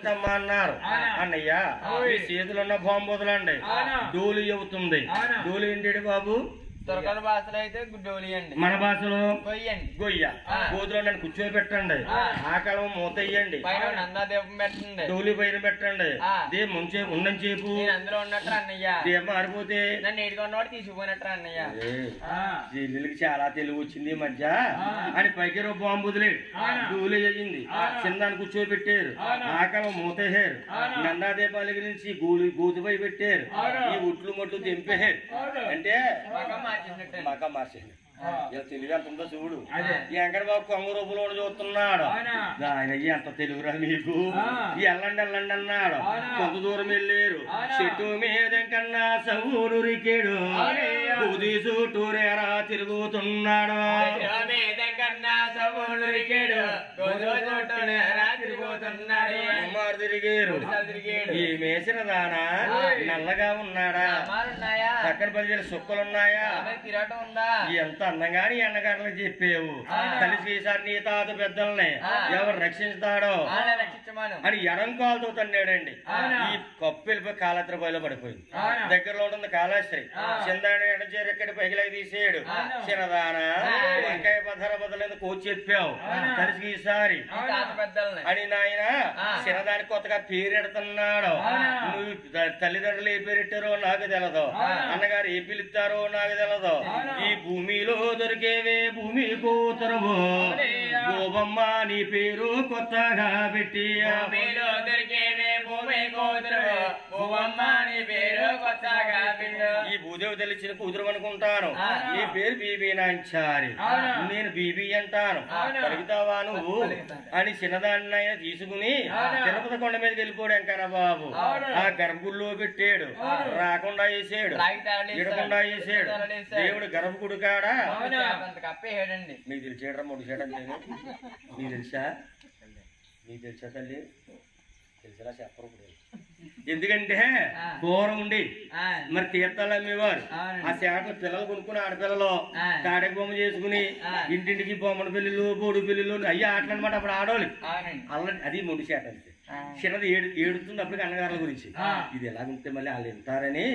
ఏంటమ్మా అన్నారు. అన్నయ్య మీ చేతులున్న బాంబు వదలండి, డోలు అవుతుంది. డోలు ఏంటి బాబు? తురకల భాషలో అయితే డోలి అండి, మన భాషలో గొయ్యండి. గొయ్య. గోతులో నన్ను కూర్చోబెట్టండి, ఆకలం మూత ఇయ్యండి, నందాదీపం పెట్టండి, డోలి పైన పెట్టండి, దీపం ముంచే ఉన్నని చేపు అందులో ఉన్నట్టు అన్నయ్య. దీపం ఆరిపోతే నన్ను ఏడుకున్నవాడు తీసుకుపోయినట్టు అన్నయ్య. చెల్లెలకి చాలా తెలివి వచ్చింది ఈ మధ్య అని పైకి బాంబు వదిలేడు, డోలి అయ్యింది, చిన్నదాన్ని కూర్చోబెట్టారు, ఆకలం మూతేశారు, నందాదీపాల గురించి గోతుపై పెట్టారు, ఈ ఒట్లు మొట్లు తెంపేశారు. అంటే మకా మార్చేయండి. తెలుగు ఎంత ఉందో చూడు. వెంకట బాబు కొంగ రూపంలో చూస్తున్నాడు. ఆయన ఎంత తెలుగురా మీకు, ఎల్లండి ఎల్లండి అన్నాడు. కొంత దూరం వెళ్ళారు, చెట్టు మీద కన్నా సవుడు రికేడు, బుది చుట్టూరేరా తిరుగుతున్నాడు. కుమారు తిరిగారు, ఈ మేసిన దానా నల్లగా ఉన్నాడా, పక్కన 10 సుక్కలున్నాయా, ఎంత అందంగాని ఎండగారులకు చెప్పేవు. కలిసి ఈసారి నీ తాత పెద్దల్ని ఎవరు రక్షిస్తాడో అని ఎడంకాలతో తన్నాడండి. ఈ కప్పు వెళ్ళిపోయి కాళాత్రి బయలు పడిపోయింది. దగ్గరలో ఉంటుంది కాళాశ్రీ. చిందాడు ఎడచేరు ఎక్కడి పైకిలాగా తీసేయడు. చిన్నదాన వంకాయ పదహార బదులేదు కోచి చెప్పావు కలిసి ఈసారి అని నాయన చిన్నదానికి కొత్తగా పేరెడుతున్నాడు. నువ్వు తల్లిదండ్రులు ఏ పేరెట్టారో నాకు తెలదు, అన్నగారు ఏ పిలుస్తారో నాకు తెలదు. ఈ భూమిలో దొరికేవే భూమి కూతురువు, గోబమ్మ నీ పేరు కొత్తగా పెట్టి ఈ భూదేవి తెలిసిన కూతురు అనుకుంటాను. నీ పేరు బీబీ నాంచారి, నేను బీబీ అంటాను. పలుకుతావా నువ్వు అని చిన్నదాన్ని ఆయన తీసుకుని తిరుపతి కొండ మీదకి వెళ్ళిపోయాడు వెంకన్న బాబు. ఆ గర్భగుడిలో పెట్టాడు, రాకుండా వేసాడు, ఇడకుండా వేసాడు. దేవుడు గర్భగుడి కాడా మీకు తెలిసేయడం 3 చేయడం నేను నీకు తెలుసా, నీకు తెలుసా తల్లి? తెలిసేలా చెప్పరు. ఎందుకంటే పూర్వం ఉండి మరి తీర్థాలు అమ్మేవారు. ఆ చేటలు పిల్లలు కొనుక్కుని ఆడపిల్లలు తాడక బొమ్మ చేసుకుని ఇంటింటికి బొమ్మల పెళ్లిళ్ళు బోడు పెళ్లిళ్ళు అయ్యి ఆటలు అనమాట. అప్పుడు ఆడవాళ్ళు అల్ల అది 3 చేట అంతే. చిన్నది ఏడుతుంది అప్పటికి అన్నగారుల గురించి. ఇది ఎలాగుంటే మళ్ళీ వాళ్ళు వింటారని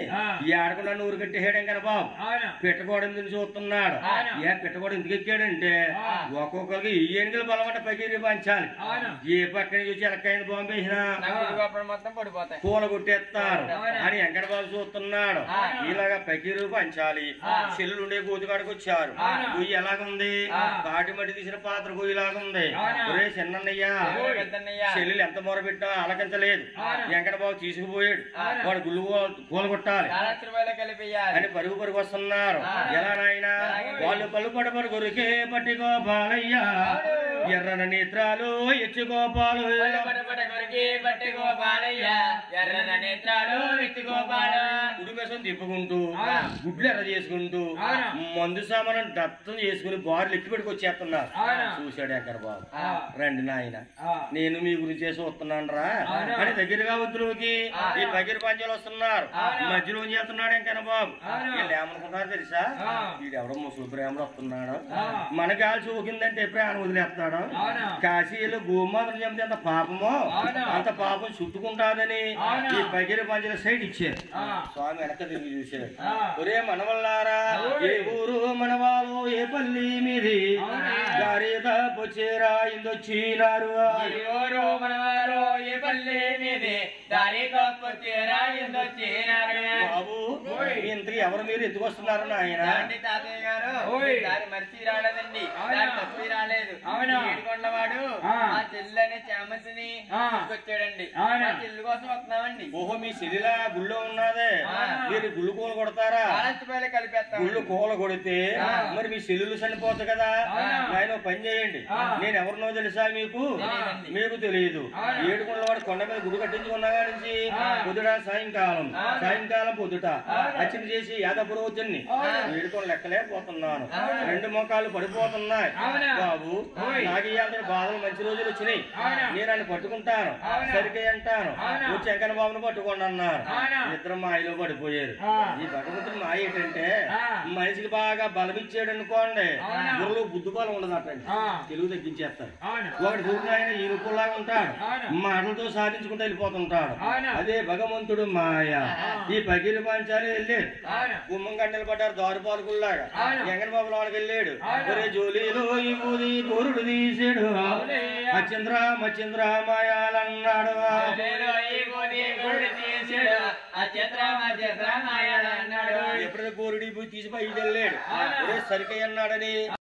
ఈ ఆడకుండా నూరు కట్టేయడం కదా బాబు. పెట్టకోవడం చూస్తున్నాడు. ఏ పెట్టకోవడం ఎందుకు ఎక్కాడంటే ఒక్కొక్కరికి ఈ ఏనుగుల బలమంట పగిరి పంచాలి. ఏ పక్కన చూసి ఎలక్కైన బాంబు వేసినా పూల కొట్టేస్తారు అని వెంకట బాబు చూస్తున్నాడు. ఇలాగా పగిరి పంచాలి. చెల్లులు ఉండే గోతుకాడికి వచ్చారు. గొయ్యి ఎలాగుంది, కాటి మట్టి తీసిన పాత్ర గొయ్యి లాగుంది. ఒరే చిన్నయ్యా చెల్లెలు ఎంత మొర పెట్టా అలకించలేదు. వెంకట బాబు తీసుకుపోయాడు. వాడు గుళ్ళు పూల కొట్టాలి అని పరుగు పరుగు వస్తున్నారు. ఎలా నాయనా వాళ్ళు పళ్ళు పడపరు కొరికే పట్టిగోపాలయ్యా, ఎర్రన నేత్రాలు ఎచ్చుగోపాలు కుడిమేసం తిప్పుకుంటూ గుడ్లు ఎర్ర చేసుకుంటూ మందు సామాను దత్తం చేసుకుని బారులు ఎక్కి పెట్టుకొచ్చేస్తున్నారు. చూశాడు వెంకట బాబు. రండి నాయన నేను మీ గురించి చూస్తున్నాను రా అని దగ్గరగా వద్దులోకి ఈ పగిరి పంచాలు వస్తున్నారు. మధ్యలో చేస్తున్నాడు వెంకట బాబు. వీళ్ళు ఏమనుకున్నారు తెలుసా, వీడెవడో ముసలి ప్రేమలు వస్తున్నాడు, మన గాలి చూకిందంటే ప్రాణం వదిలేస్తాడు. కాశీలో గోమాతను చెబితే అంత పాపమో అంత పాపం చుట్టుకుంటాదని ఈ పగిరి పంచల సైడ్ ఇచ్చారు. స్వామి వెనక తిరిగి చూశాడు. ఒరే మనవల్లారా, ఏ ఊరు మనవాళ్ళు ఏ పల్లి మీది గారేద పొచ్చేరా ఇందొచ్చినారు. బాబు ఇంతకి ఎవరు మీరు ఎందుకు వస్తున్నారు నాయన? మర్చి రాలేదండి, తప్పి రాలేదు. ఏడుకొండవాడు మా చెల్లెని చామతిని తీసుకొచ్చాడండి. చెల్లి కోసం వస్తున్నామండి. ఓహో మీ చెల్లిలా గుళ్ళో ఉన్నదే, మీరు గుళ్ళు కూల కొడతారా? కలిపేస్తాం. గుళ్ళు కూల కొడితే మరి మీ చెల్లెలు చనిపోతుంది కదా. ఆయన పని చేయండి, నేను ఎవరినో తెలుసా మీకు? మీకు తెలియదు. ఏడుకొండవాడు కొండ మీద గుడి కట్టించుకున్నా నుంచి పొద్దుట సాయంకాలం పొద్దుట అర్చన చేసి యాదపురోజన్ని ఏడుకొని లెక్కలేకపోతున్నాను. 2 మోకాళ్ళు పడిపోతున్నాయి. బాబు నాకు ఇవాళ బాధలు మంచి రోజులు వచ్చినాయి. నేను ఆయన పట్టుకుంటాను, సరిగ్గా అంటాను. వచ్చి వెంకన్న బాబుని పట్టుకోండి అన్నారు. ఇద్దరు మాయలో పడిపోయారు. ఈ భగవంతుడి మాయ ఏంటంటే మనిషికి బాగా బలం ఇచ్చాడు అనుకోండి, గురువు బుద్ధి బలం ఉండదటండి, తెలుగు తగ్గించేస్తారు. ఒకటి చూడండి, ఆయన ఈనుకులాగా ఉంటాడు, మాటలతో సాధించుకుంటూ వెళ్ళిపోతుంటాడు. అదే భగవంతుడు మాయ. ఈ పగిరి పంచాలి వెళ్ళాడు, గుమ్మం గంటలు పడ్డారు దారు పాలకుల్లాగా. ఎంగన్ బాబు లోనికి వెళ్ళాడు, ఒరే జోలీలో ఈ ఊది గోరుడు తీసాడు, మచ్చింద్ర మచ్చింద్ర మాయాలన్నాడు. ఎప్పుడైతే గోరుడి తీసి పైకి వెళ్ళాడు, ఒరే సరికయ్య అన్నాడని